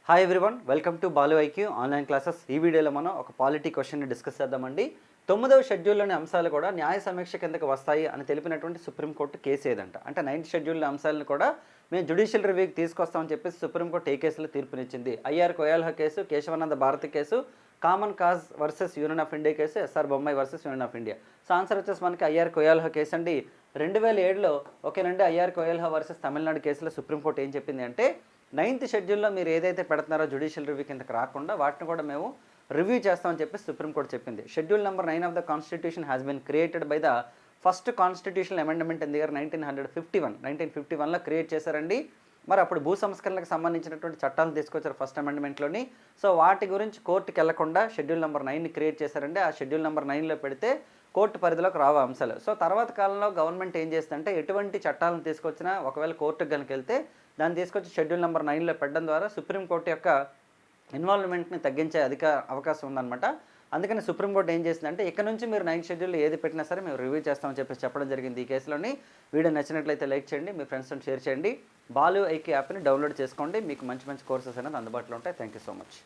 Hi everyone, welcome to Balu IQ online classes. ఈ వీడియోలో మనం ఒక పాలిటీ క్వశ్చన్ని డిస్కస్ చేద్దామండి. 9వ షెడ్యూల్లోని అంశాలు కూడా న్యాయ సమీక్ష కిందకి వస్తాయి అని తెలిపినటువంటి సుప్రీంకోర్టు కేసు ఏదంట. అంటే 9th షెడ్యూల్లో అంశాలను కూడా మేము జ్యుడిషియల్ రివ్యూకి తీసుకొస్తామని చెప్పేసి సుప్రీంకోర్టు ఏ కేసులో తీర్పునిచ్చింది. IR Coelho case, Kesavananda Bharati case, common cause versus union of India case, SR Bommai versus union of India. So answer వచ్చేసి మనకి ఐఆర్ కోయాల్హా కేసు అండి. 2007లో ఓకేనండి, ఐఆర్ కోయాల్హా వర్సెస్ తమిళనాడు కేసులో సుప్రీంకోర్టు ఏం చెప్పింది అంటే 9th షెడ్యూల్లో మీరు ఏదైతే పెడుతున్నారో జ్యుడిషియల్ రివ్యూ కిందకి రాకుండా వాటిని కూడా మేము రివ్యూ చేస్తామని చెప్పి సుప్రీంకోర్టు చెప్పింది. Schedule number 9 of the constitution has been created by the first constitutional amendment in the year 1951లో క్రియేట్ చేశారండి. మరి అప్పుడు భూ సంస్కరణలకు సంబంధించినటువంటి చట్టాలు తీసుకొచ్చారు ఫస్ట్ అమెండ్మెంట్లోని. సో వాటి గురించి కోర్టుకి వెళ్లకుండా షెడ్యూల్ నెంబర్ 9ని క్రియేట్ చేశారండి. ఆ షెడ్యూల్ నెంబర్ 9లో పెడితే కోర్టు పరిధిలోకి రావు అంశాలు. సో తర్వాత కాలంలో గవర్నమెంట్ ఏం చేస్తుందంటే ఎటువంటి చట్టాలను తీసుకొచ్చినా ఒకవేళ కోర్టుకు కనుక వెళ్తే దాన్ని తీసుకొచ్చి షెడ్యూల్ నెంబర్ 9లో పెట్టడం ద్వారా సుప్రీంకోర్టు యొక్క ఇన్వాల్వ్మెంట్ని తగ్గించే అవకాశం ఉందన్నమాట. అందుకని సుప్రీంకోర్టు ఏం చేసిందంటే ఇక్కడ నుంచి మీరు 9th షెడ్యూల్లో ఏది పెట్టినా సరే మేము రివ్యూ చేస్తామని చెప్పేసి చెప్పడం జరిగింది ఈ కేసులోని. వీడియో నచ్చినట్లయితే లైక్ చేయండి, మీ ఫ్రెండ్స్తో షేర్ చేయండి. బాలు ఐక్యూ యాప్ని డౌన్లోడ్ చేసుకోండి. మీకు మంచి మంచి కోర్సెస్ అనేది అందుబాటులో ఉంటాయి. Thank you so much.